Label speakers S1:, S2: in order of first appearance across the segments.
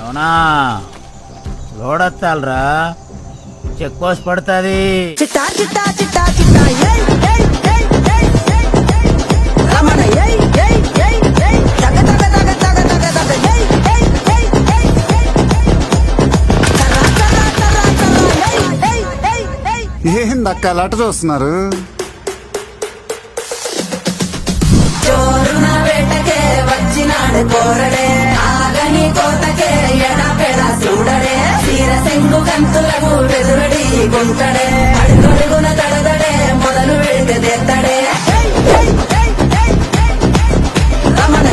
S1: అవునా లోడొత్తాలరా check post పడుతుంది.
S2: చిట్టా చిట్టా చిట్టా చిట్టా ఏయ్ ఏయ్ ఏయ్ ఏయ్ ఏయ్ రమణ ఏయ్ ఏయ్ ఏయ్ ఏయ్ తగ తగ తగ తగ తగ తగ ఏయ్ ఏయ్ ఏయ్ ఏయ్ కర్ర కర్ర కర్ర కర్ర ఏయ్ ఏయ్ ఏయ్ ఏయ్
S3: ఏందక్క అలాట చూస్తున్నారు?
S2: చోరున వేటకే వచ్చినాడు కోరడే ఆగని కోతకే ఎడపెడ చూడడే తీర సెంగు కంతులకు వెదురడి గుంటడే అడుగడుగున తడదడే మొదలు వెళ్తే తెత్తడే రమణ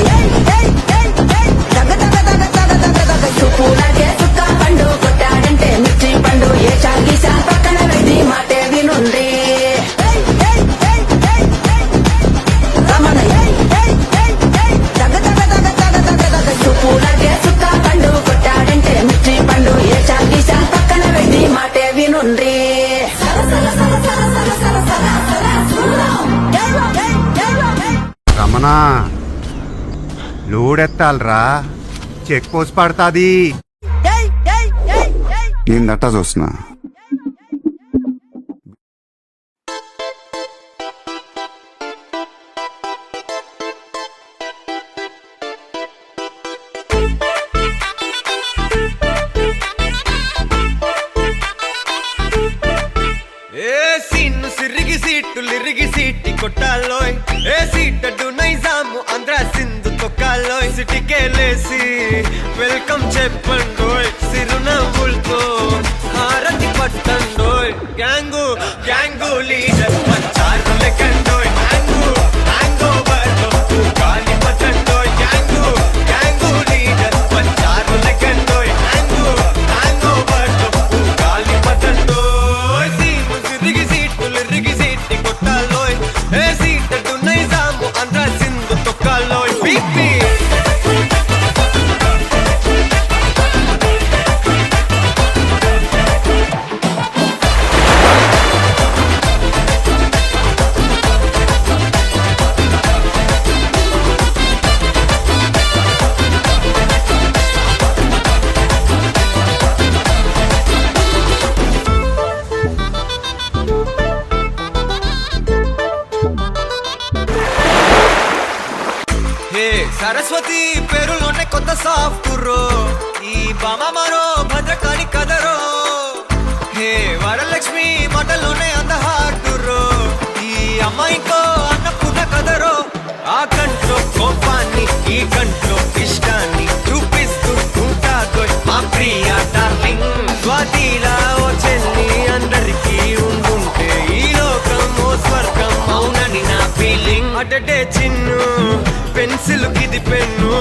S2: తగ తగ తగ తగ తగ తగ చూపులకే చుక్క పండు కొట్టాడంటే మిర్చి పండు ఏ చాకి చా పక్కన పెట్టి మాటే వినుంది రమణ తగ తగ తగ తగ తగ తగ చూపులకే చుక్క పండు కొట్టాడంటే మిర్చి పండు ఏ చాకి చా పక్కన పెట్టి మాటే వినుంది
S3: రమణ లోడెత్తాలరా చెక్ పోస్ట్ పడుతుంది. ఏందట్టా చూస్తున్నా?
S4: సిరిగి సీట్లు ఇరిగి సీటి కొట్టాలోయ్ ఏ సీటడు నైజాము ఆంధ్ర సింధు తొక్కాలోయ్ సిటీకేలేసి వెల్కమ్ చెప్పండోయ్ సిరునవ్వులతో హారతి పట్టండోయ్ గ్యాంగు గ్యాంగు లీడర్ పంచారు లెక్కండోయ్ హ్యాంగు హ్యాంగ్ ఓవర్ గాలి పట్టండోయ్ గ్యాంగు గ్యాంగు లీడర్ పంచారు లెక్కండోయ్ హ్యాంగు హ్యాంగ్ ఓవర్ గాలి పట్టండోయ్ సిరిగి సీట్లు ఇరిగి సీటి కొట్టాలోయ్ ఏ సీటడు నైజాము ఆంధ్ర సింధు తొక్కాలోయ్ పీపీ సరస్వతి పేరులోనే కొత్త సాఫ్ట్ ఈ బామ మరో భద్రకాళి కదరో హే వరలక్ష్మి మాటలోనే అంద హార్టురో ఈ అమ్మాయికో అన్నపూర్ణ కదరో ఆ కంట్లో కోపాన్ని ఈ కంట్లో ఇష్టాన్ని చూపిస్తూ ఉంటాదో మా ప్రియ డార్లింగ్ స్వాతిలా ఓ చెల్లి అందరికీ ఉండుంటే ఈ లోకం ఓ స్వర్గం అవునని నా ఫీలింగ్ అటటే చిన్ను పెన్సిల్ కిది పెన్ను